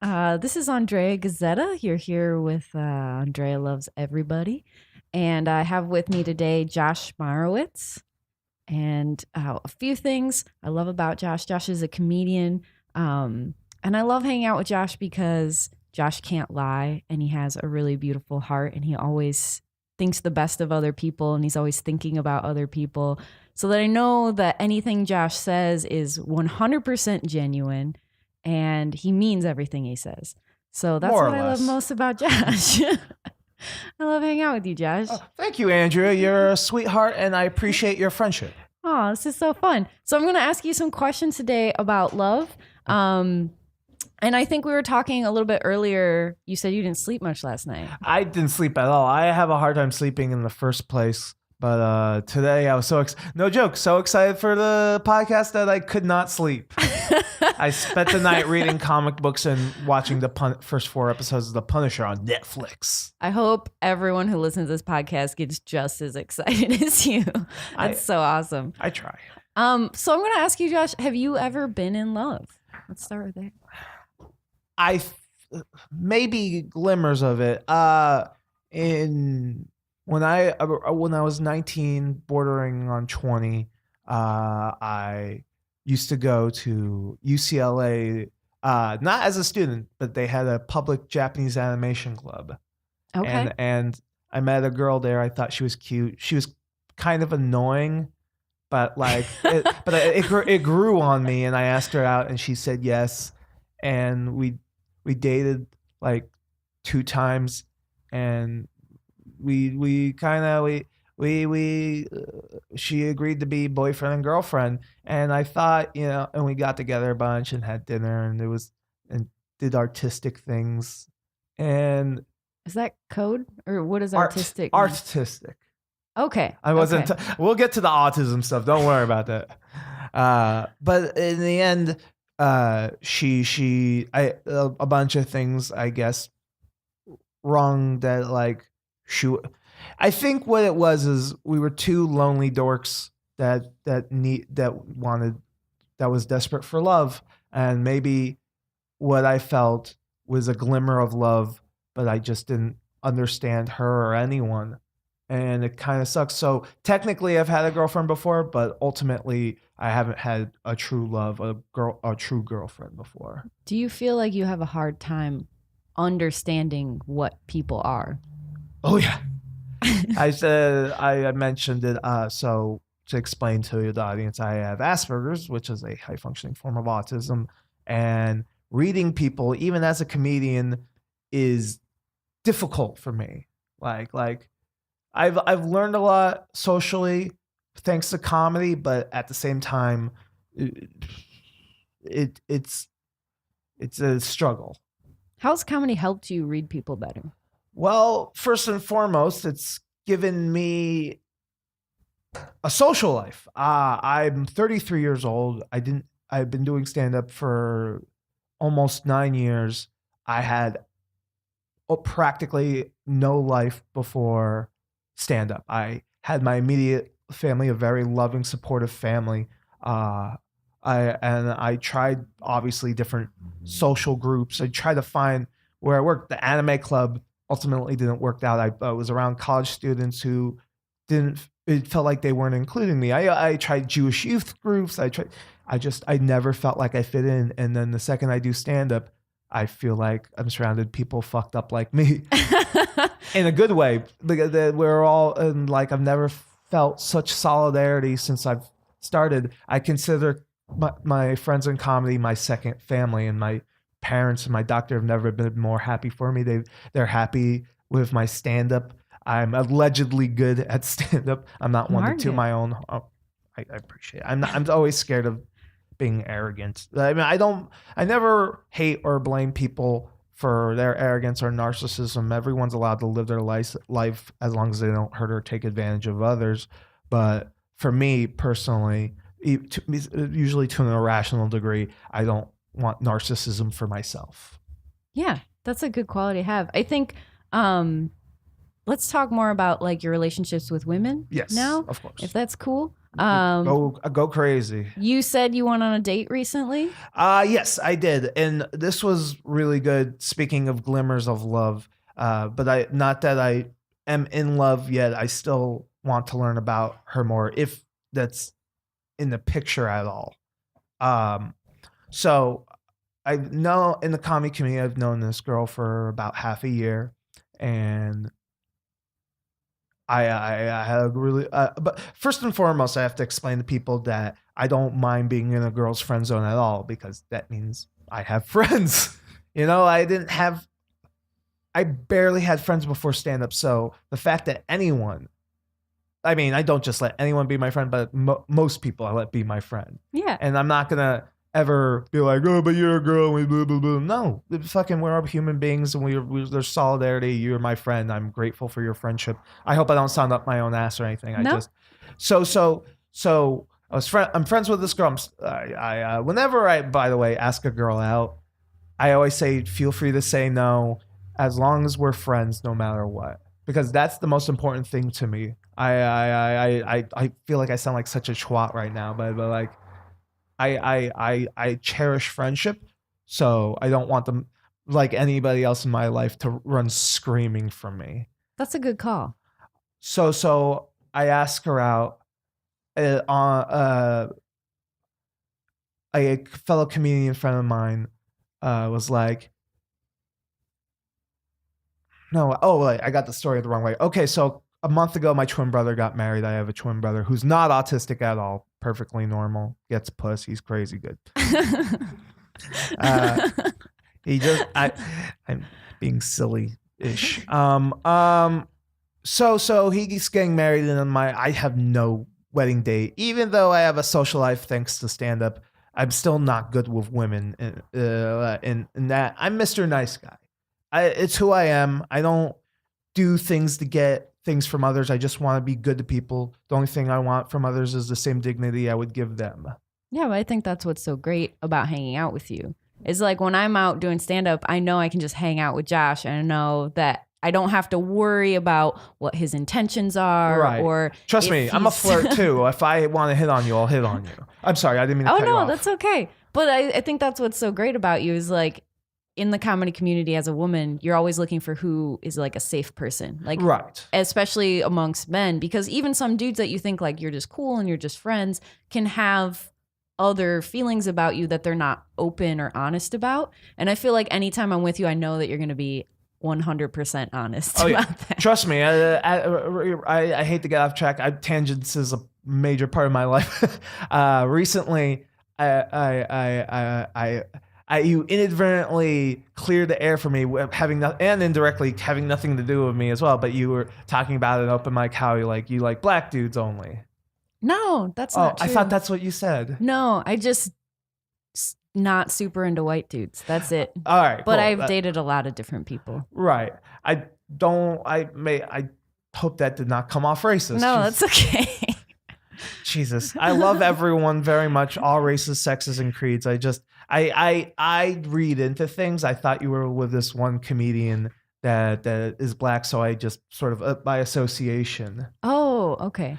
This is Andrea Gazzetta. You're here with Andrea Loves Everybody. And I have with me today Josh Meyrowitz. And a few things I love about Josh. Josh is a comedian. And I love hanging out with Josh because Josh can't lie and he has a really beautiful heart and he always thinks the best of other people and he's always thinking about other people. So that I know that anything Josh says is 100% genuine and he means everything he says. So that's what I love most about Josh. I love hanging out with you, Josh. Oh, thank you, Andrea. You're a sweetheart, and I appreciate your friendship. Oh, this is so fun. So I'm going to ask you some questions today about love. And I think we were talking a little bit earlier. You said you didn't sleep much last night. I didn't sleep at all. I have a hard time sleeping in the first place. But today I was so excited for the podcast that I could not sleep. I spent the night reading comic books and watching the first 4 episodes of The Punisher on Netflix. I hope everyone who listens to this podcast gets just as excited as you. That's so awesome. I try. So I'm going to ask you, Josh, have you ever been in love? Let's start with that. Maybe glimmers of it. When I was 19, bordering on 20, I used to go to UCLA, not as a student, but they had a public Japanese animation club. Okay. And I met a girl there. I thought she was cute. She was kind of annoying, but it grew on me. And I asked her out, and she said yes. And we dated like 2 times, and she agreed to be boyfriend and girlfriend, and I thought, and we got together a bunch and had dinner and did artistic things. And is that code, or what is artistic? Artistic. Okay. I wasn't. Okay. We'll get to the autism stuff. Don't worry about that. But in the end, a bunch of things, I guess, wrong that like. I think what it was is we were 2 lonely dorks that was desperate for love, and maybe what I felt was a glimmer of love, but I just didn't understand her or anyone, and it kind of sucks. So technically, I've had a girlfriend before, but ultimately, I haven't had a true love, a true girlfriend before. Do you feel like you have a hard time understanding what people are? Oh yeah, I mentioned it. So to explain to the audience, I have Asperger's, which is a high functioning form of autism, and reading people, even as a comedian, is difficult for me. Like I've learned a lot socially thanks to comedy, but at the same time, it's a struggle. How's comedy helped you read people better? Well, first and foremost, it's given me a social life. I'm 33 years old. I've been doing stand-up for almost 9 years. I had practically no life before stand-up. I had my immediate family, a very loving, supportive family. I tried obviously different social groups. I tried to find where I worked. The anime club ultimately didn't work out. I was around college students who it felt like they weren't including me. I tried Jewish youth groups. I never felt like I fit in. And then the second I do stand up, I feel like I'm surrounded people fucked up like me in a good way. We're all, and like, I've never felt such solidarity since I've started. I consider my friends in comedy my second family, and my parents and my doctor have never been more happy for me. They're happy with my stand-up. I'm allegedly good at stand-up. I'm not one to toot my own. I appreciate it. I'm always scared of being arrogant. I mean, I never hate or blame people for their arrogance or narcissism. Everyone's allowed to live their life as long as they don't hurt or take advantage of others. But for me personally, usually to an irrational degree, I don't want narcissism for myself. Yeah, that's a good quality to have. I think let's talk more about like your relationships with women. Yes, now, of course. if that's cool. Go crazy. You said you went on a date recently? Yes, I did. And this was really good. Speaking of glimmers of love, but not that I am in love yet. I still want to learn about her more, if that's in the picture at all. So I know in the comedy community, I've known this girl for about half a year, and I had a really, but first and foremost, I have to explain to people that I don't mind being in a girl's friend zone at all, because that means I have friends. I barely had friends before stand up. So the fact that I don't just let anyone be my friend, but most people I let be my friend. Yeah. And I'm not going to ever be like, oh, but you're a girl. We blah, blah, blah. No, we're all human beings, and there's solidarity. You're my friend. I'm grateful for your friendship. I hope I don't sound up my own ass or anything. No. I'm friends with this girl. Whenever I, by the way, ask a girl out, I always say, feel free to say no, as long as we're friends, no matter what, because that's the most important thing to me. I feel like I sound like such a twat right now, but like, I cherish friendship, so I don't want them, like anybody else in my life, to run screaming from me. That's a good call. So I asked her out. A fellow comedian friend of mine was like, no, I got the story the wrong way. Okay, so a month ago, my twin brother got married. I have a twin brother who's not autistic at all, perfectly normal, gets puss, he's crazy good. I'm being silly-ish. So he's getting married, and I have no wedding date, even though I have a social life thanks to stand up. I'm still not good with women, in that I'm Mr. Nice Guy. It's who I am. I don't do things to get things from others. I just want to be good to people. The only thing I want from others is the same dignity I would give them. Yeah, but I think that's what's so great about hanging out with you. Is like when I'm out doing stand up, I know I can just hang out with Josh, and I know that I don't have to worry about what his intentions are. Right. Or trust me, I'm a flirt too. If I want to hit on you, I'll hit on you. I'm sorry, I didn't mean to cut you off. That's okay. But I think that's what's so great about you is like, in the comedy community as a woman, you're always looking for who is like a safe person. Like, right. Especially amongst men, because even some dudes that you think like you're just cool and you're just friends can have other feelings about you that they're not open or honest about. And I feel like anytime I'm with you, I know that you're going to be 100% honest about that. Trust me. I hate to get off track. Tangents is a major part of my life. Recently, you inadvertently cleared the air for me, and indirectly having nothing to do with me as well. But you were talking about an open mic, how you like black dudes only. No, that's not true. I thought that's what you said. No, I just not super into white dudes. That's it. All right, but cool. I've dated a lot of different people. Right. I hope that did not come off racist. No, that's okay. Jesus, I love everyone very much, all races, sexes, and creeds. I read into things. I thought you were with this one comedian that is black, so I just sort of by association. Oh, okay.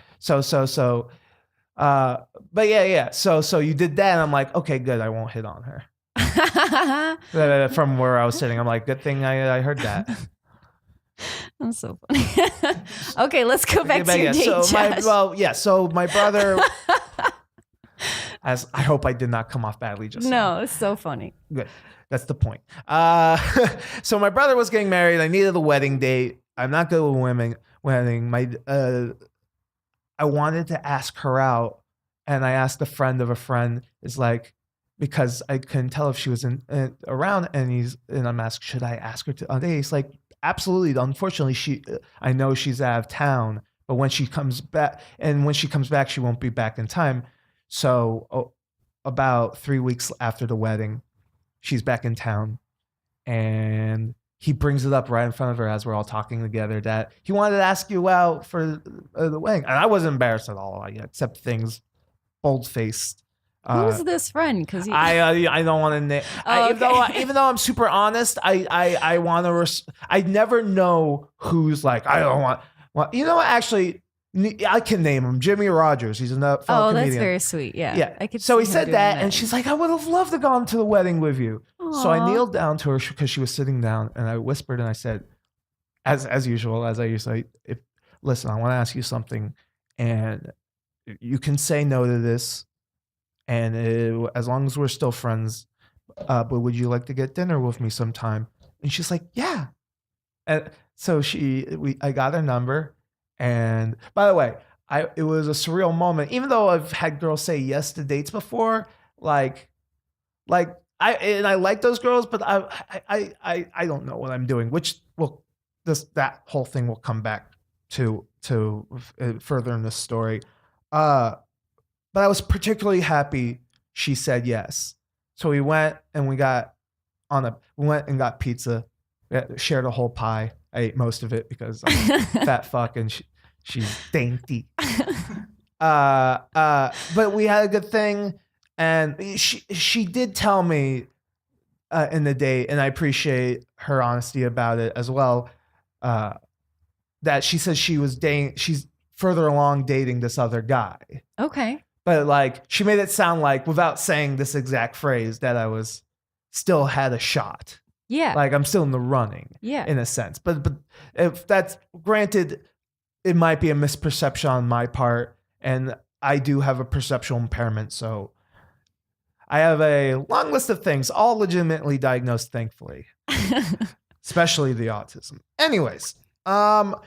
But yeah. So you did that, and I'm like, okay, good. I won't hit on her. From where I was sitting, I'm like, good thing I heard that. That's so funny. Okay, let's go back to your date, Josh. So my brother, I hope I did not come off badly just now. No, it's so funny. Good. That's the point. So my brother was getting married. I needed a wedding date. I'm not good with wedding. I wanted to ask her out, and I asked a friend of a friend, because I couldn't tell if she was around, and I'm asked, should I ask her on a date? He's like, absolutely. Unfortunately, I know she's out of town, but when she comes back, she won't be back in time. So about 3 weeks after the wedding, she's back in town, and he brings it up right in front of her as we're all talking together that he wanted to ask you out for the wedding. And I wasn't embarrassed at all. I accept things bold-faced. Who's this friend? Because I don't want to name. Even though I'm super honest, I want to. I never know who's like, I don't want. Well, you know what? Actually, I can name him Jimmy Rogers. He's a fellow Oh, that's comedian. very sweet. Yeah. Yeah. I could So he see him said doing that, and she's like, I would have loved to gone to the wedding with you. So I Aw. kneeled down to her because she was sitting down, and I whispered and I said, as usual, as I usually, listen, I want to ask you something, and you can say no to this, and as long as we're still friends, but would you like to get dinner with me sometime? And she's like, yeah. And so I got her number, and by the way, it was a surreal moment. Even though I've had girls say yes to dates before, like I like those girls, but I don't know what I'm doing. Which that whole thing will come back to further in this story. But I was particularly happy she said yes. So we went and we got pizza. We shared a whole pie. I ate most of it because I'm a fat fuck and she's dainty. But we had a good thing, and she did tell me in the date, and I appreciate her honesty about it as well. That she says she's further along dating this other guy. Okay. But like she made it sound like, without saying this exact phrase, that I was still had a shot. Yeah. Like I'm still in the running. Yeah. In a sense. But if that's granted, it might be a misperception on my part, and I do have a perceptual impairment, so I have a long list of things, all legitimately diagnosed, thankfully. Especially the autism. Anyways, what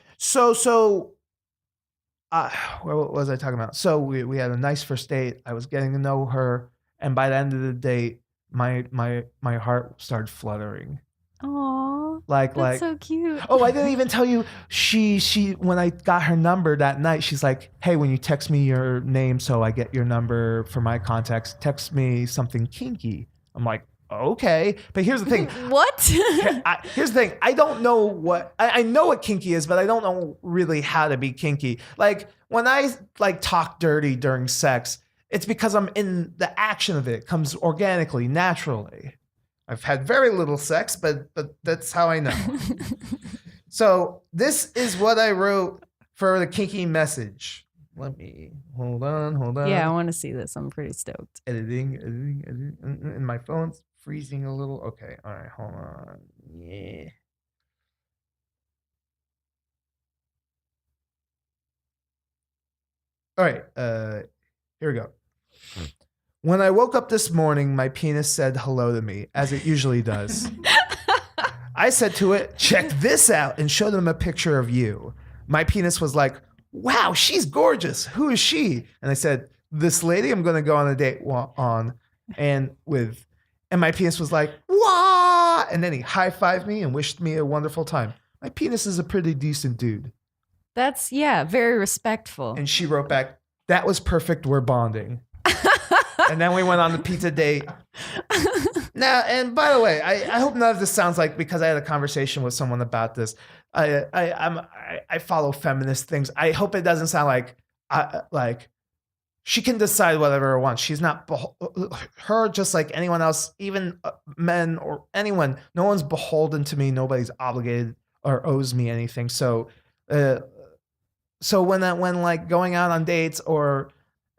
was I talking about? So we had a nice first date. I was getting to know her, and by the end of the date, my heart started fluttering. Aww. Like so cute. Oh, I didn't even tell you. She when I got her number that night, she's like, "Hey, when you text me your name, so I get your number for my contacts, text me something kinky." I'm like, okay, but here's the thing. What? Here's the thing. I don't know what I know what kinky is, but I don't know really how to be kinky. Like when I like talk dirty during sex, it's because I'm in the action of it. It comes organically, naturally. I've had very little sex, but that's how I know. So this is what I wrote for the kinky message. Let me hold on. Yeah, I want to see this. I'm pretty stoked. Editing. And my phone's freezing a little. Okay, all right, hold on. Yeah. All right, here we go. When I woke up this morning, my penis said hello to me, as it usually does. I said to it, check this out, and showed him a picture of you. My penis was like, wow, she's gorgeous. Who is she? And I said, this lady I'm going to go on a date on and with. And my penis was like, wah! And then he high-fived me and wished me a wonderful time. My penis is a pretty decent dude. That's, yeah, very respectful. And she wrote back, that was perfect. We're bonding. And then we went on the pizza date. Now, and by the way, I hope none of this sounds like because I had a conversation with someone about this. I follow feminist things. I hope it doesn't sound like she can decide whatever she wants. She's not her, just like anyone else, even men or anyone. No one's beholden to me. Nobody's obligated or owes me anything. So when like going out on dates or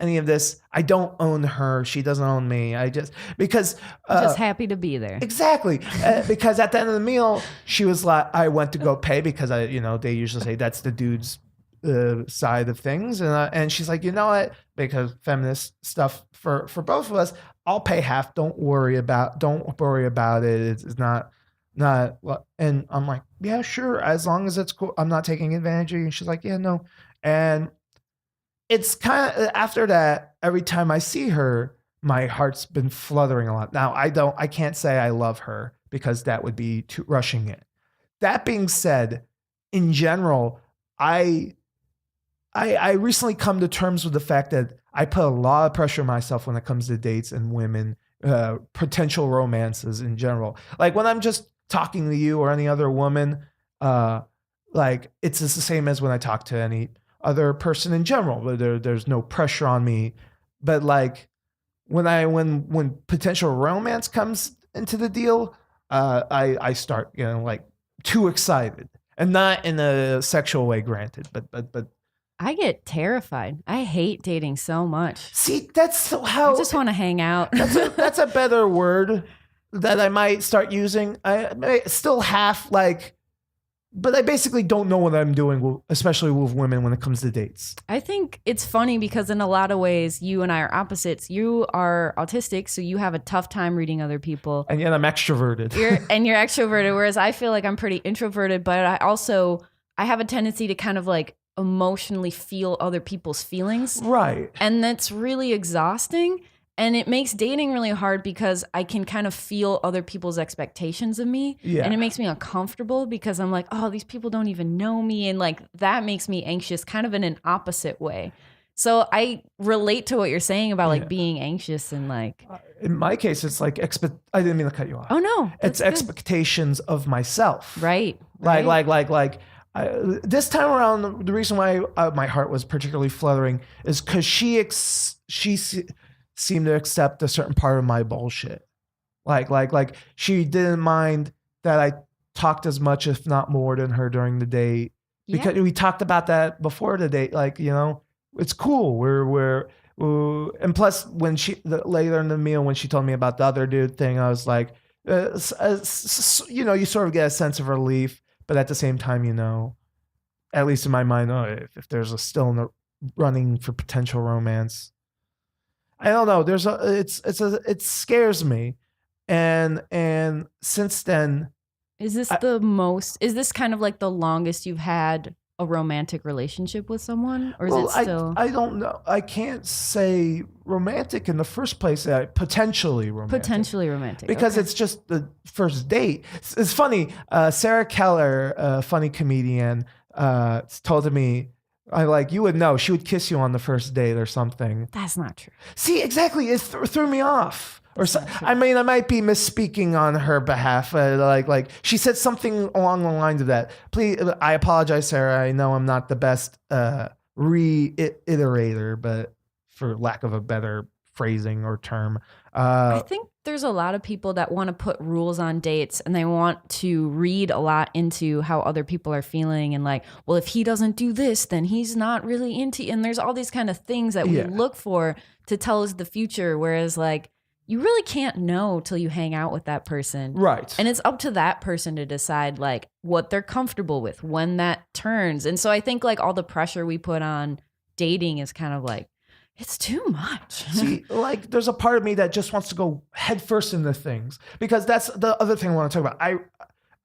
any of this, I don't own her. She doesn't own me. Just happy to be there. Exactly. Because at the end of the meal, she was like, I went to go pay because they usually say that's the dude's side of things. And she's like, you know what? Because feminist stuff for both of us, I'll pay half. Don't worry about it. It's not, and I'm like, yeah, sure. As long as it's cool. I'm not taking advantage of you. And she's like, yeah, no. And it's kind of after that, every time I see her, my heart's been fluttering a lot. Now I can't say I love her because that would be too rushing it. That being said, in general, I recently come to terms with the fact that I put a lot of pressure on myself when it comes to dates and women, potential romances in general. Like when I'm just talking to you or any other woman, like it's just the same as when I talk to any other person in general. There's no pressure on me, but like when potential romance comes into the deal, I start like too excited, and not in a sexual way, granted, but I get terrified. I hate dating so much. See, that's I just want to hang out. that's a better word that I might start using. I still half like, but I basically don't know what I'm doing, especially with women when it comes to dates. I think it's funny because in a lot of ways, you and I are opposites. You are autistic, so you have a tough time reading other people. And yet I'm extroverted. You're extroverted, whereas I feel like I'm pretty introverted, but I have a tendency to kind of like emotionally feel other people's feelings. Right. And that's really exhausting. And it makes dating really hard because I can kind of feel other people's expectations of me. Yeah. And it makes me uncomfortable because I'm like, oh, these people don't even know me. And like that makes me anxious kind of in an opposite way. So I relate to what you're saying about like being anxious and like. In my case, it's like, I didn't mean to cut you off. Oh, no. It's good. Expectations of myself. Right. This time around, the reason why my heart was particularly fluttering is because she seemed to accept a certain part of my bullshit. Like she didn't mind that I talked as much, if not more, than her during the date. Because we talked about that before the date. Like, you know, it's cool. And plus, when later in the meal, when she told me about the other dude thing, I was like, you know, you sort of get a sense of relief. But at the same time, you know, at least in my mind, if there's still running for potential romance, I don't know. It scares me, and since then, is this kind of like the longest you've had a romantic relationship with someone, or is it still? I don't know. I can't say romantic in the first place. Potentially romantic. Because it's just the first date. It's funny. Sarah Keller, a funny comedian, told me, you would know. She would kiss you on the first date or something. That's not true. See, exactly. It threw me off. Or so, I mean, I might be misspeaking on her behalf. Like she said something along the lines of that. Please, I apologize, Sarah. I know I'm not the best reiterator, but for lack of a better phrasing or term, I think there's a lot of people that want to put rules on dates and they want to read a lot into how other people are feeling and like, well, if he doesn't do this, then he's not really into. And there's all these kind of things that we look for to tell us the future. Whereas like, you really can't know till you hang out with that person. Right. And it's up to that person to decide like what they're comfortable with when that turns. And so I think like all the pressure we put on dating is kind of like, it's too much. See, like there's a part of me that just wants to go headfirst into things because that's the other thing I want to talk about.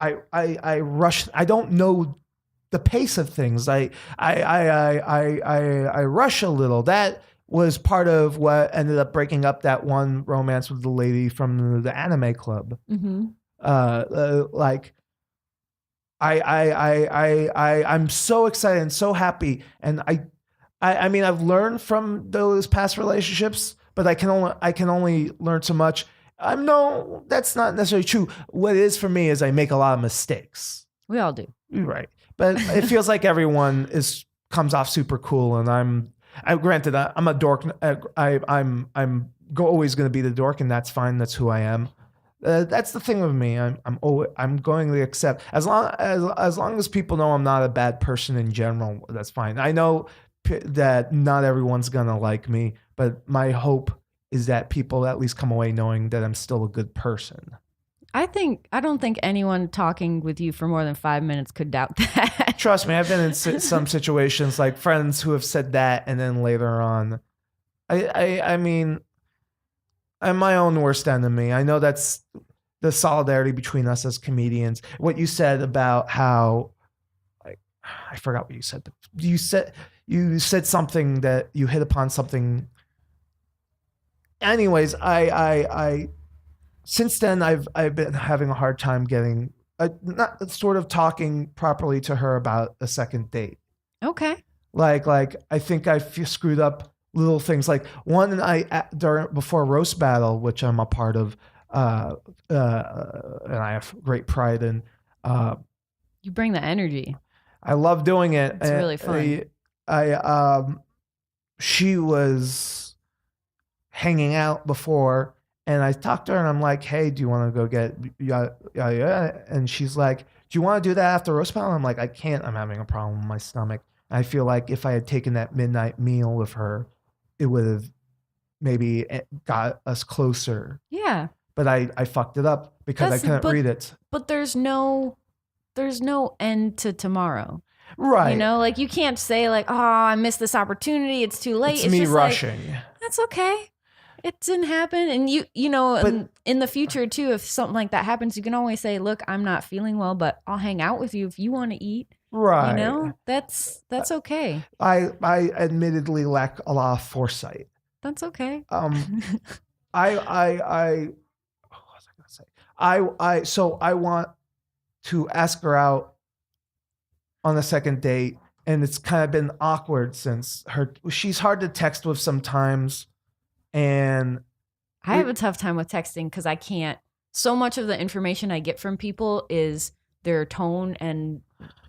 I rush. I don't know the pace of things. I rush a little. That was part of what ended up breaking up that one romance with the lady from the anime club. Mm-hmm. I'm so excited and so happy, and I mean I've learned from those past relationships, but I can only learn so much. That's not necessarily true. What it is for me is I make a lot of mistakes. We all do, right? But it feels like everyone comes off super cool, and granted, I'm a dork. I'm always going to be the dork, and that's fine. That's who I am. That's the thing with me. I'm going to accept as long as people know I'm not a bad person in general. That's fine. I know that not everyone's going to like me, but my hope is that people at least come away knowing that I'm still a good person. I don't think anyone talking with you for more than 5 minutes could doubt that. Trust me, I've been in some situations like friends who have said that, and then later on, I mean, I'm my own worst enemy. I know that's the solidarity between us as comedians. What you said about how, I forgot what you said. You said something that you hit upon something. Anyways, I since then I've been having a hard time getting not sort of talking properly to her about a second date. Okay. Like I think I screwed up little things. Like one before roast battle, which I'm a part of, and I have great pride in. You bring the energy. I love doing it. It's really fun. She was hanging out before. And I talked to her and I'm like, hey, do you want to go get, yeah? And she's like, do you want to do that after roast battle? I'm like, I can't. I'm having a problem with my stomach. I feel like if I had taken that midnight meal with her, it would have maybe got us closer. Yeah. But I fucked it up because I That's couldn't read it. but there's no end to tomorrow. Right. You know, like you can't say like, "Oh, I missed this opportunity. It's too late." It's me just rushing. Like, that's okay. It didn't happen, and you know, But in the future too, if something like that happens, you can always say, "Look, I'm not feeling well, but I'll hang out with you if you want to eat." right. You know, that's okay. I admittedly lack a lot of foresight. That's okay. I what was I gonna say? So I want to ask her out on the second date, and it's kind of been awkward since she's hard to text with sometimes, and I have a tough time with texting because I can't. So much of the information I get from people is their tone and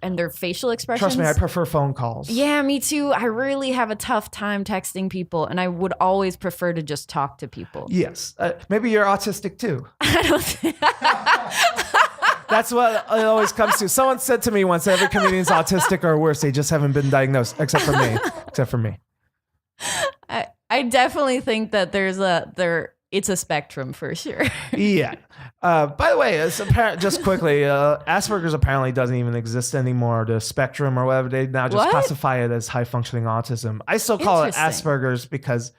their facial expressions. Trust me, I prefer phone calls. Yeah, me too. I really have a tough time texting people, and I would always prefer to just talk to people. Yes, maybe you're autistic too. I don't think. That's what it always comes to. Someone said to me once, every comedian's autistic or worse. They just haven't been diagnosed, except for me. Except for me. I definitely think that it's a spectrum for sure. Yeah. By the way, just quickly, Asperger's apparently doesn't even exist anymore. The spectrum or whatever, they now just classify it as high functioning autism. I still call it Asperger's because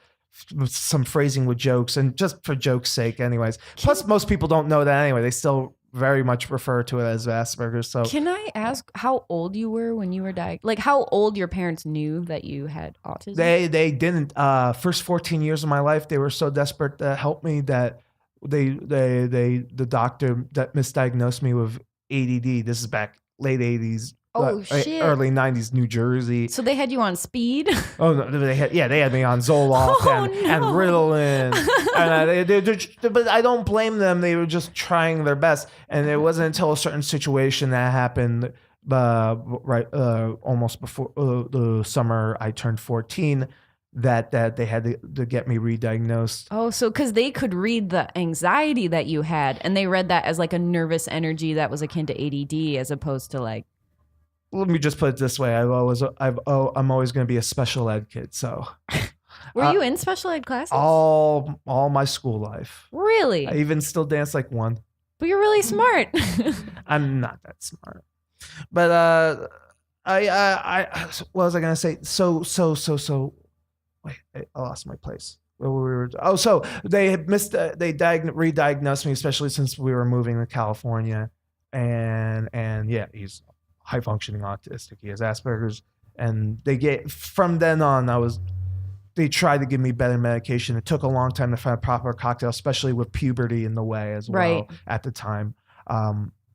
some phrasing with jokes and just for joke's sake anyways. Plus, most people don't know that anyway. They still very much refer to it as Asperger's. So can I ask how old you were when you were diagnosed? Like how old your parents knew that you had autism? They didn't. First 14 years of my life, they were so desperate to help me that the doctor that misdiagnosed me with ADD. This is back late 80s. Shit. Early 90s New Jersey. So they had you on speed? Oh no, they had me on Zoloft and Ritalin. And but I don't blame them. They were just trying their best. And it wasn't until a certain situation that happened almost before the summer I turned 14 that they had to get me re-diagnosed. Oh, so because they could read the anxiety that you had, and they read that as like a nervous energy that was akin to ADD as opposed to like. Let me just put it this way: I'm always going to be a special ed kid. So, were you in special ed classes? All my school life. Really? I even still dance like one. But you're really smart. I'm not that smart. But I what was I going to say? So. Wait, I lost my place. Where we were? Oh, so they had re-diagnosed me, especially since we were moving to California, and yeah, he's high functioning autistic. He has Asperger's, and from then on, they tried to give me better medication. It took a long time to find a proper cocktail, especially with puberty in the way as well at the time.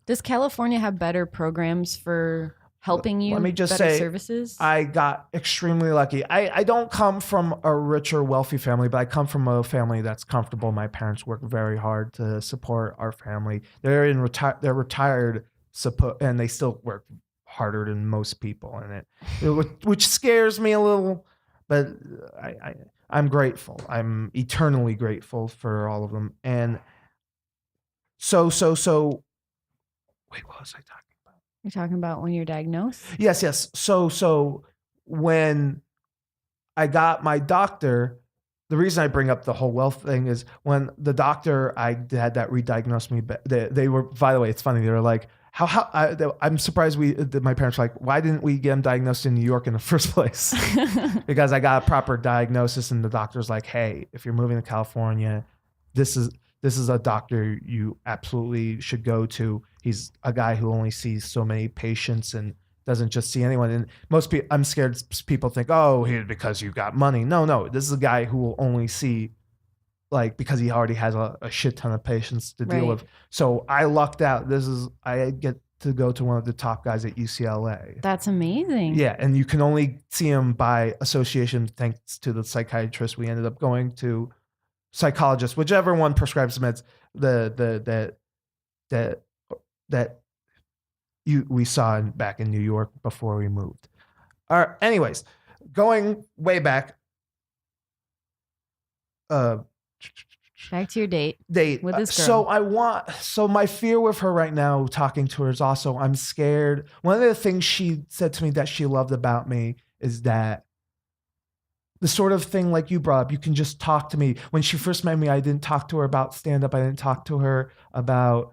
Does California have better programs for helping you? Let me just better say, services? I got extremely lucky. I don't come from a rich or wealthy family, but I come from a family that's comfortable. My parents work very hard to support our family. They're retired, and they still work harder than most people in it, which scares me a little. But I'm grateful. I'm eternally grateful for all of them. And so. Wait, what was I talking? You're talking about when you're diagnosed? Yes. So when I got my doctor, the reason I bring up the whole wealth thing is when the doctor I had that re-diagnosed me, they were, by the way, it's funny. They were like, I'm surprised my parents were like, why didn't we get him diagnosed in New York in the first place? Because I got a proper diagnosis and the doctor's like, hey, if you're moving to California, this is a doctor you absolutely should go to. He's a guy who only sees so many patients and doesn't just see anyone. And most people, I'm scared people think, oh, because you got money. No, this is a guy who will only see, like, because he already has a shit ton of patients to deal with. So I lucked out. I get to go to one of the top guys at UCLA. That's amazing. Yeah, and you can only see him by association thanks to the psychiatrist. We ended up going to psychologist, whichever one prescribes meds that we saw back in New York before we moved. All right. Anyways, going way back. Back to your date Date. with this girl. So my fear with her right now, talking to her, is also I'm scared. One of the things she said to me that she loved about me is that the sort of thing like you brought up, you can just talk to me. When she first met me, I didn't talk to her about stand up. I didn't talk to her about,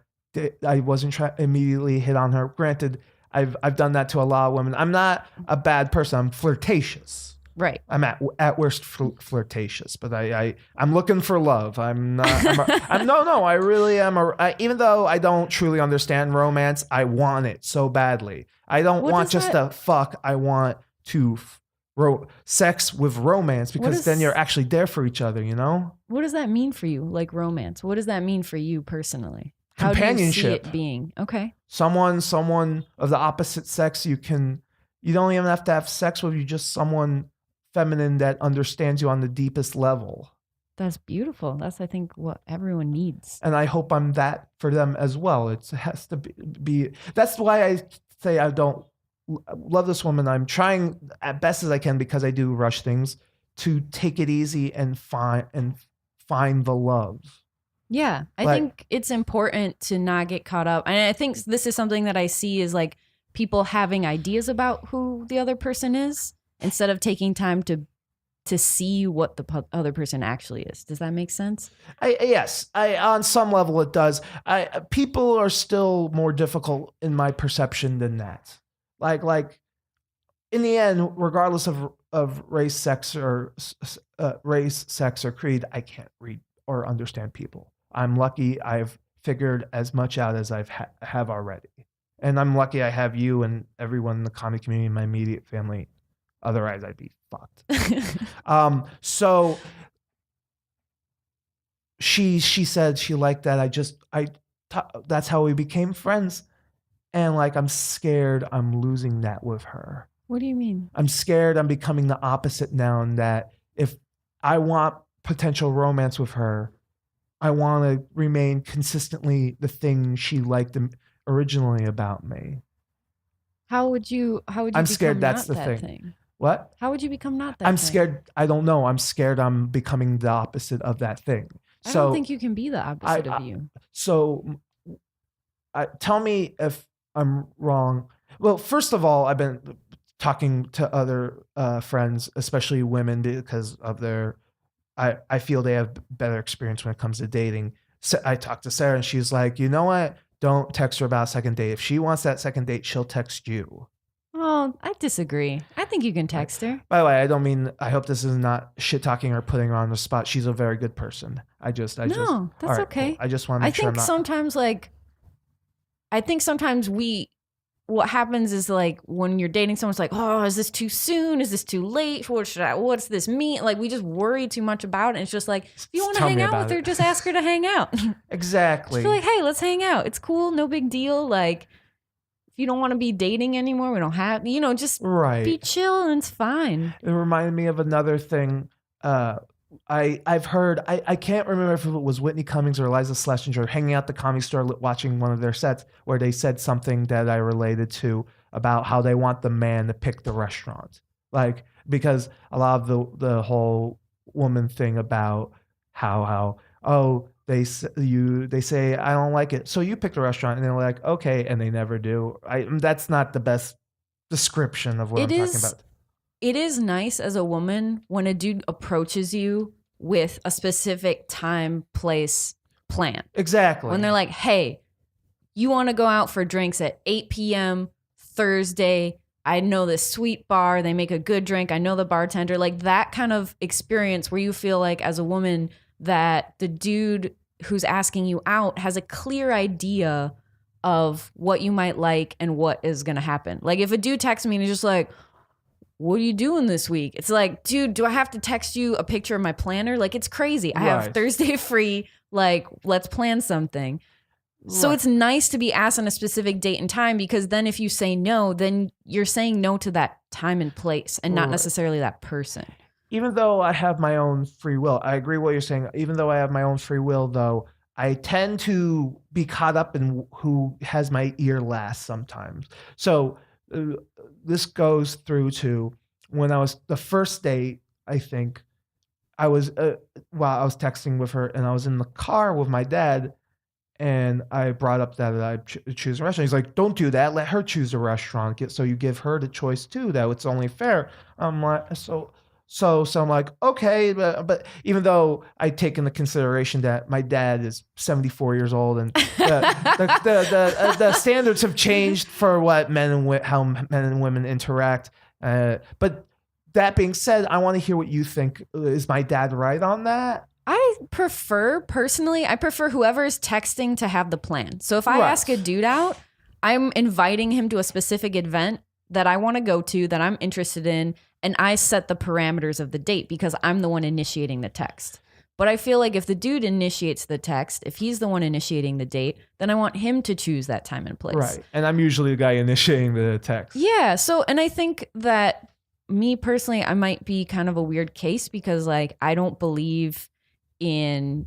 I wasn't trying immediately hit on her. Granted, I've done that to a lot of women. I'm not a bad person. I'm flirtatious. Right. I'm at worst flirtatious, but I'm looking for love. I'm not. I really am. Even though I don't truly understand romance, I want it so badly. I don't want just to fuck. I want to sex with romance, because then you're actually there for each other. You know. What does that mean for you? Like romance. What does that mean for you personally? Companionship. How do you see it being? Okay. Someone of the opposite sex. You don't even have to have sex with. You just someone feminine that understands you on the deepest level. That's beautiful. That's, I think, what everyone needs. And I hope I'm that for them as well. It has to be. That's why I say I don't love this woman. I'm trying as best as I can, because I do rush things, to take it easy and find the love. Yeah, I think it's important to not get caught up. And I think this is something that I see is like people having ideas about who the other person is, instead of taking time to see what the other person actually is. Does that make sense? Yes, on some level it does. People are still more difficult in my perception than that. Like in the end, regardless of race, sex, or creed, I can't read or understand people. I'm lucky I've figured as much out as I've have already, and I'm lucky I have you and everyone in the comedy community, my immediate family. Otherwise, I'd be fucked. So she said she liked that. That's how we became friends. And like, I'm scared I'm losing that with her. What do you mean? I'm scared I'm becoming the opposite now, and that if I want potential romance with her, I want to remain consistently the thing she liked originally about me. How would you I'm scared that's the thing. What? How would you become not that I'm thing? scared. I don't know. I'm scared I'm becoming the opposite of that thing. I don't think you can be the opposite of you. So tell me if I'm wrong. Well, first of all, I've been talking to other friends, especially women, because of their, I feel they have better experience when it comes to dating. So I talked to Sarah, and she's like, you know what? Don't text her about a second date. If she wants that second date, she'll text you. Oh, I disagree. I think you can text her. By the way, I hope this is not shit talking or putting her on the spot. She's a very good person. That's okay. Cool. I just want to make sure I'm not. I think sometimes what happens is like when you're dating someone, it's like, oh, is this too soon? Is this too late? What's this mean? Like, we just worry too much about it. It's just like, if you want to hang out with her, just ask her to hang out. Exactly. Just be like, hey, let's hang out. It's cool. No big deal. Like, if you don't want to be dating anymore, we don't have, just be chill and it's fine. It reminded me of another thing. I've heard, I can't remember if it was Whitney Cummings or Eliza Schlesinger hanging out at the Comedy Store watching one of their sets, where they said something that I related to about how they want the man to pick the restaurant. Like, because a lot of the whole woman thing about how they say I don't like it, so you pick the restaurant, and they're like, okay, and they never do. That's not the best description of what I'm talking about. It is nice as a woman when a dude approaches you with a specific time, place, plan. Exactly. When they're like, hey, you want to go out for drinks at 8 p.m. Thursday. I know this sweet bar. They make a good drink. I know the bartender. Like that kind of experience where you feel like as a woman that the dude who's asking you out has a clear idea of what you might like and what is going to happen. Like if a dude texts me and he's just like, what are you doing this week? It's like, dude, do I have to text you a picture of my planner? Like, it's crazy. I have Thursday free. Like, let's plan something. So it's nice to be asked on a specific date and time, because then if you say no, then you're saying no to that time and place and not necessarily that person. Even though I have my own free will, I agree what you're saying. Even though I have my own free will, though, I tend to be caught up in who has my ear last sometimes. So this goes through to when I was the first date. I think I was while I was texting with her, and I was in the car with my dad, and I brought up that I choose a restaurant. He's like, "Don't do that. Let her choose a restaurant. So you give her the choice too. That it's only fair." I'm like, so I'm like, okay, but even though I take into consideration that my dad is 74 years old, and the standards have changed for what how men and women interact. But that being said, I want to hear what you think. Is my dad right on that? I prefer whoever is texting to have the plan. So if I Right. ask a dude out, I'm inviting him to a specific event that I want to go to, that I'm interested in, and I set the parameters of the date because I'm the one initiating the text. But I feel like if the dude initiates the text, if he's the one initiating the date, then I want him to choose that time and place. Right. And I'm usually the guy initiating the text. Yeah. So, and I think that me personally, I might be kind of a weird case because like I don't believe in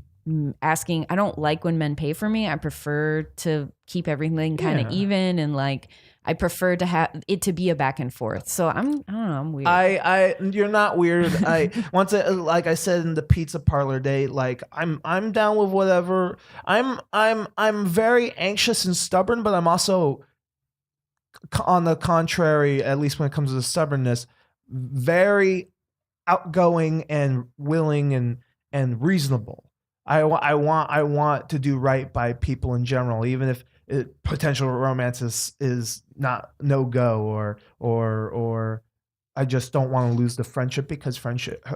asking. I don't like when men pay for me. I prefer to keep everything kind of even, and like I prefer to have it to be a back and forth. So I don't know, I'm weird. You're not weird. Like I said in the pizza parlor date, like I'm down with whatever. I'm very anxious and stubborn, but I'm also, on the contrary, at least when it comes to the stubbornness, very outgoing and willing and reasonable. I want to do right by people in general, even if potential romance is not no go, or I just don't want to lose the friendship, because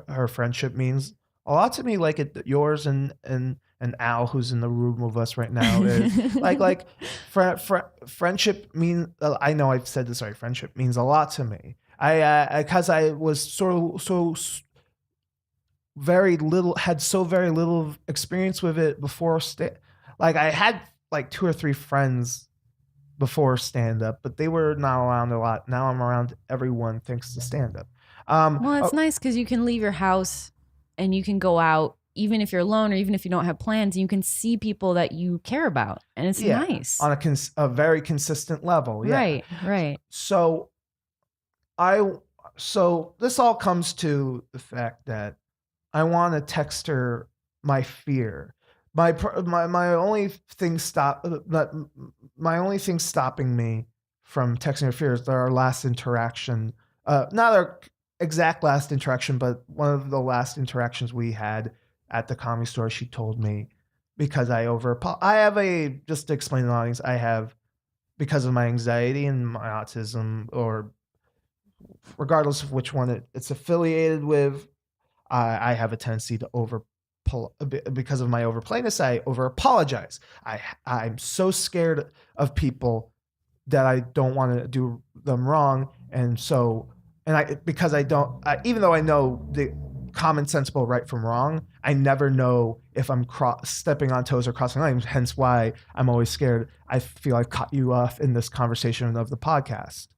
her friendship means a lot to me, like yours and Al, who's in the room with us right now, is like friendship mean. I know I've said this already. Friendship means a lot to me. Because I was so very little experience with it before. Like I had like 2 or 3 friends before stand up, but they were not around a lot. Now I'm around everyone thanks to stand up. Well, it's nice because you can leave your house and you can go out, even if you're alone or even if you don't have plans, and you can see people that you care about, and it's nice on a very consistent level. Yeah. Right. So this all comes to the fact that I want to text her my fear. My only thing my only thing stopping me from texting her fear is our last interaction. Not our exact last interaction, but one of the last interactions we had at the Comedy Store. She told me, because just to explain to the audience, I have, because of my anxiety and my autism, or regardless of which one it's affiliated with, I have a tendency to because of my overplayness. I over apologize. I'm so scared of people that I don't want to do them wrong, because I don't, even though I know the common sensible right from wrong, I never know if I'm stepping on toes or crossing lines. Hence why I'm always scared. I feel I've cut you off in this conversation of the podcast.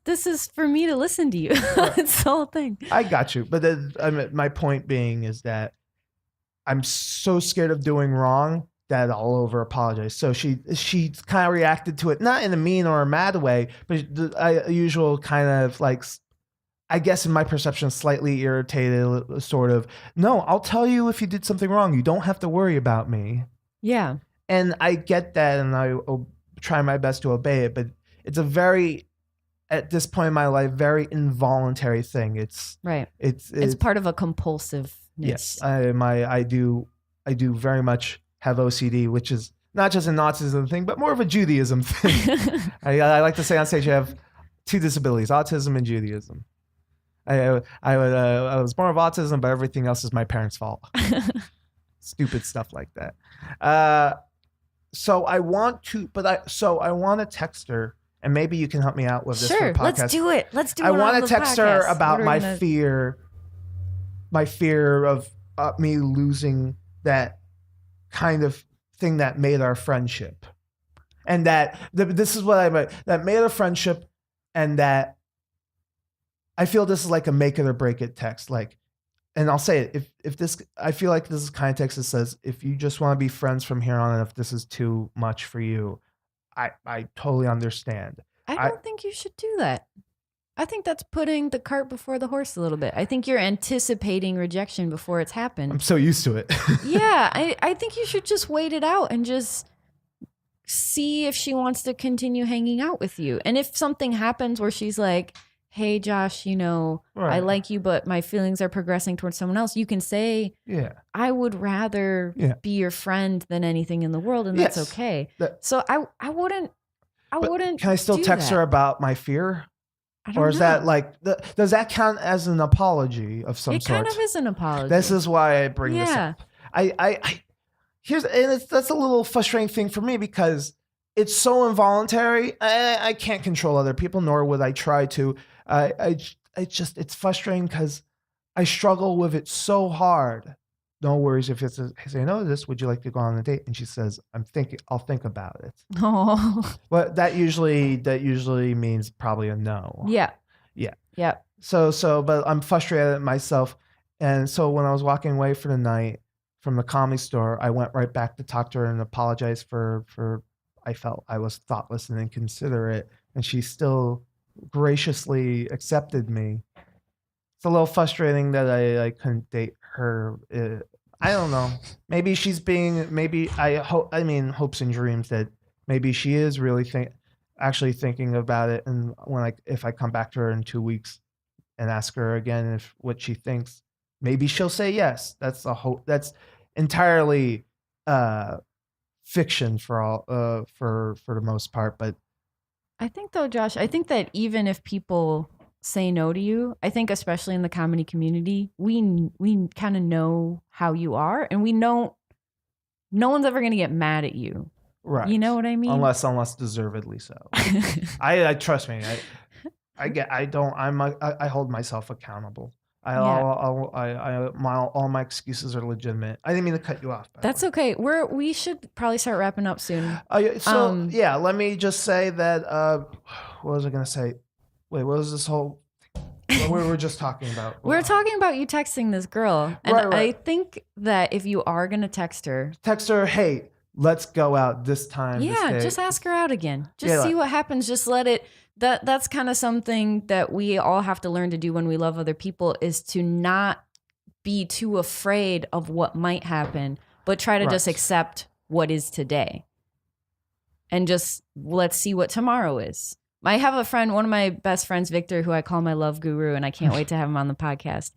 This is for me to listen to you. It's the whole thing. I got you. But my point being is that I'm so scared of doing wrong that I'll over apologize. So she kind of reacted to it, not in a mean or a mad way, but a usual kind of like, I guess in my perception, slightly irritated, sort of, no, I'll tell you if you did something wrong. You don't have to worry about me. Yeah. And I get that, and I'll try my best to obey it, but it's a very, at this point in my life, very involuntary thing. It's right. It's part of a compulsiveness. Yes, I do very much have OCD, which is not just an autism thing, but more of a Judaism thing. I like to say on stage, I have 2 disabilities: autism and Judaism. I was born with autism, but everything else is my parents' fault. Stupid stuff like that. So I want to text her. And maybe you can help me out with this. Sure, for podcast. Let's do it. I want to text her about my fear of me losing that kind of thing that made our friendship, and that this is what that made our friendship, and that I feel this is like a make it or break it text. Like, and I'll say it, if this, I feel like this is kind of text that says, if you just want to be friends from here on, and if this is too much for you, I totally understand. I don't think you should do that. I think that's putting the cart before the horse a little bit. I think you're anticipating rejection before it's I'm happened. so used to it. Yeah, I think you should just wait it out and just see if she wants to continue hanging out with you. And if something happens where she's like, hey, Josh, you know, I Right. like you, but my feelings are progressing towards someone else, you can say, Yeah. I would rather Yeah. be your friend than anything in the world, and that's Yes. okay. That- So I wouldn't But can I still do text that. her about my fear? I don't Or is know. that like, does that count as an apology of some It sort? kind of is an apology. This is why I bring this Yeah. up. I here's, and that's a little frustrating thing for me because it's so involuntary. I can't control other people, nor would I try to. It's frustrating because I struggle with it so hard. No worries if it's I say, no, this, would you like to go on a date? And she says, I'll think about it. Oh. But that usually means probably a no. Yeah. Yeah. Yeah. But I'm frustrated at myself. And so when I was walking away for the night from the comedy store, I went right back to talk to her and apologize for I felt I was thoughtless and inconsiderate. And she still graciously accepted me. It's a little frustrating that I couldn't date her. I don't know. Maybe she's being, hopes and dreams that maybe she is really actually thinking about it. And if I come back to her in 2 weeks and ask her again what she thinks, maybe she'll say yes. That's a hope. That's entirely fiction for the most part. But I think though, Josh, I think that even if people say no to you, I think especially in the comedy community, we kind of know how you are, and we know no one's ever going to get mad at you. right, You know what I mean? unless deservedly so. I trust me. I hold myself accountable. All my excuses are legitimate. I didn't mean to cut you off. That's okay. We should probably start wrapping up soon. Yeah, let me just say that. What was I going to say? Wait, what was this whole? What we were just talking about? We're talking about you texting this girl, and Right. I think that if you are going to text her, hey, let's go out this time. yeah, this just ask her out again. Just Yeah, see what happens. Just let it. That's kind of something that we all have to learn to do when we love other people, is to not be too afraid of what might happen, but try to just Right. accept what is today. And just let's see what tomorrow is. I have a friend, one of my best friends, Victor, who I call my love guru, and I can't wait to have him on the podcast.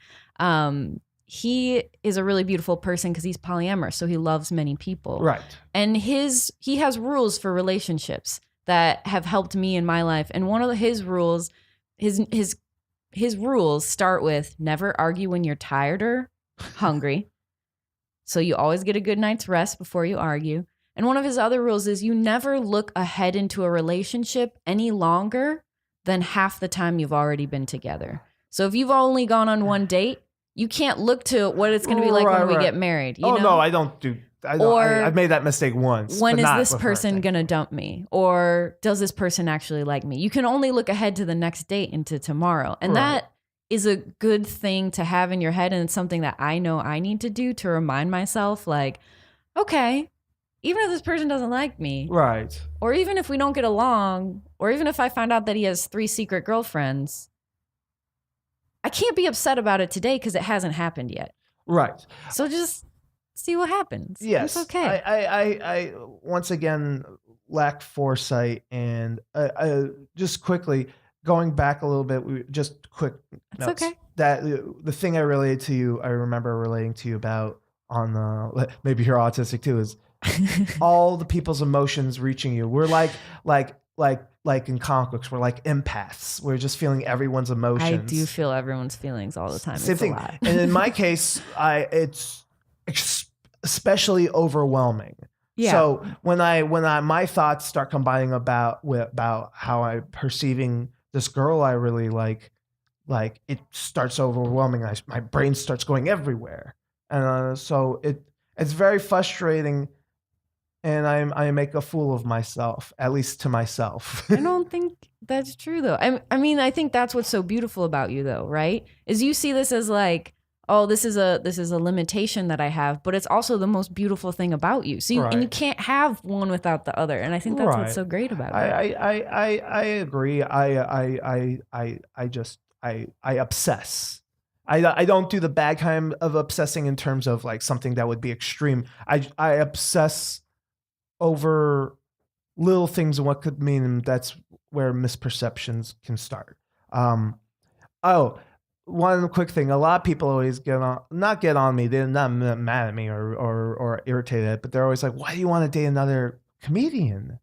He is a really beautiful person because he's polyamorous, so he loves many people. Right. And he has rules for relationships that have helped me in my life. And one of his rules, his rules start with never argue when you're tired or hungry. So you always get a good night's rest before you argue. And one of his other rules is you never look ahead into a relationship any longer than half the time you've already been together. So if you've only gone on one date, you can't look to what it's going to be like when we get married. You know? No, I don't do. I've made that mistake once. When but is not this with her, I person think. going to dump me? Or does this person actually like me? You can only look ahead to the next date into tomorrow. And Right. that is a good thing to have in your head. And it's something that I know I need to do to remind myself, like, okay, even if this person doesn't like me, Right. or even if we don't get along, or even if I find out that he has 3 secret girlfriends, I can't be upset about it today because it hasn't happened yet. Right. So just see what happens. Yes. It's okay. I once again lack foresight, and just quickly going back a little bit. Just quick. It's notes. okay. That the thing I remember relating to you about on the, maybe you're autistic too, is all the people's emotions reaching you. We're like in comic books, we're like empaths. We're just feeling everyone's emotions. I do feel everyone's feelings all the time. Same It's thing. a lot. And in my case, it's especially overwhelming. Yeah. So when my thoughts start combining about how I'm perceiving this girl I really like it starts overwhelming. My brain starts going everywhere, and so it's very frustrating. And I make a fool of myself, at least to myself. I don't think that's true though. I mean, I think that's what's so beautiful about you though, right? Is you see this as like, oh, this is a limitation that I have, but it's also the most beautiful thing about you. So and you can't have one without the other. And I think that's what's so great about it. I agree. I obsess. I don't do the bad kind of obsessing in terms of like something that would be extreme. I obsess over little things and what could mean, and that's where misperceptions can start. One quick thing. A lot of people always not get on me. They're not mad at me or irritated, but they're always like, why do you want to date another comedian?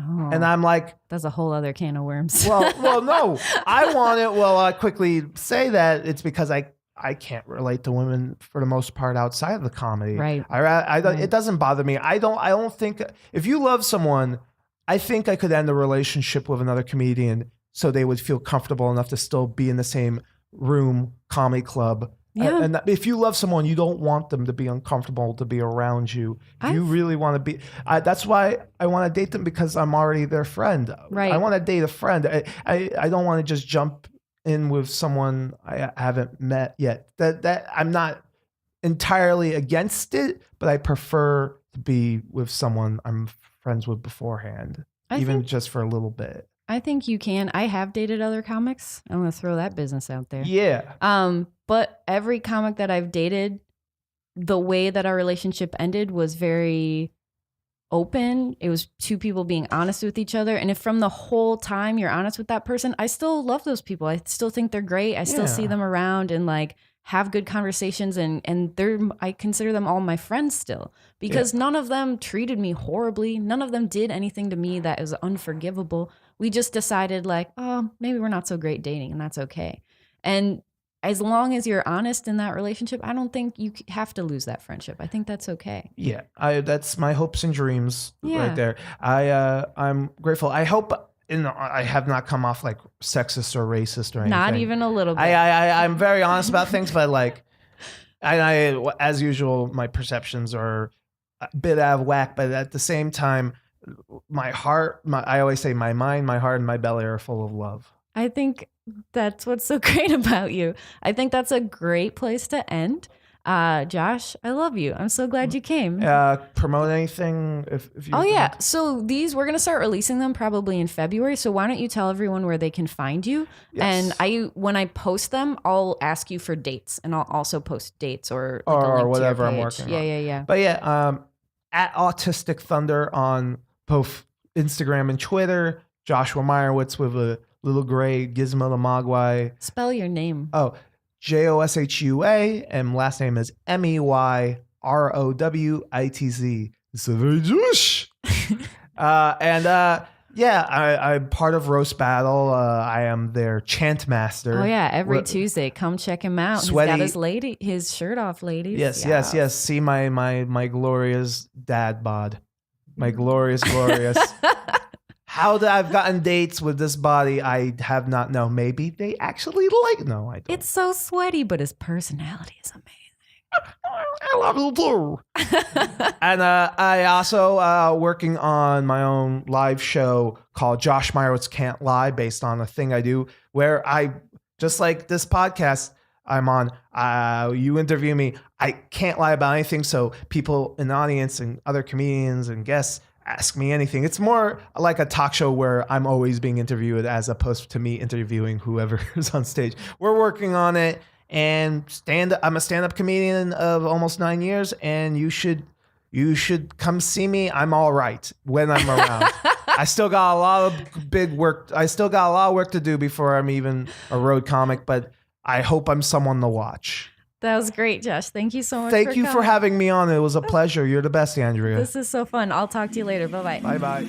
Oh, and I'm like, that's a whole other can of worms. well, no, I want it. Well, I quickly say that it's because I can't relate to women for the most part outside of the comedy. Right. It doesn't bother me. I don't think if you love someone, I think I could end a relationship with another comedian so they would feel comfortable enough to still be in the same room, comedy club. Yeah. And if you love someone, you don't want them to be uncomfortable to be around you. You really want to be. That's why I want to date them, because I'm already their friend. Right. I want to date a friend. I don't want to just jump in with someone I haven't met yet. That I'm not entirely against it, but I prefer to be with someone I'm friends with beforehand, even just for a little bit. I think you can. I have dated other comics. I'm going to throw that business out there. Yeah. But every comic that I've dated, the way that our relationship ended was very open. It was two people being honest with each other. And if from the whole time you're honest with that person, I still love those people. I still think they're great. I still see them around and like have good conversations, and I consider them all my friends still, because none of them treated me horribly. None of them did anything to me that is unforgivable. We just decided like, oh, maybe we're not so great dating, and that's okay. And as long as you're honest in that relationship, I don't think you have to lose that friendship. I think that's okay. Yeah, that's my hopes and dreams right there. I'm grateful. I hope I have not come off like sexist or racist or anything. Not even a little bit. I'm very honest about things, but like, as usual, my perceptions are a bit out of whack. But at the same time, I always say my mind, my heart, and my belly are full of love. I think that's what's so great about you. I think that's a great place to end. Josh, I love you. I'm so glad you came. Promote anything if you So we're going to start releasing them probably in February. So why don't you tell everyone where they can find you? Yes. And when I post them, I'll ask you for dates, and I'll also post dates or whatever I'm working on. Yeah. But at Autistic Thunder on both Instagram and Twitter. Joshua Meyrowitz with a little gray gizmo the mogwai. Spell your name. Oh, Joshua, and last name is Meyrowitz. It's a very Jewish. I'm part of Roast Battle. I am their chant master. Oh yeah, every Tuesday, come check him out. Sweaty. He's got his shirt off, ladies. Yes. See my glorious dad bod. My glorious. How I've gotten dates with this body, I have not known. Maybe they actually no, I don't. It's so sweaty, but his personality is amazing. I love you too. And I also working on my own live show called Josh Meyrowitz Can't Lie, based on a thing I do where I, just like this podcast I'm on, you interview me. I can't lie about anything. So people in the audience and other comedians and guests ask me anything. It's more like a talk show where I'm always being interviewed as opposed to me interviewing whoever is on stage. We're working on it, and I'm a stand-up comedian of almost 9 years, and you should come see me. I'm all right when I'm around. I still got a lot of work to do before I'm even a road comic, but I hope I'm someone to watch. That was great, Josh. Thank you so much. Thank you for having me on. It was a pleasure. You're the best, Andrea. This is so fun. I'll talk to you later. Bye-bye. Bye-bye.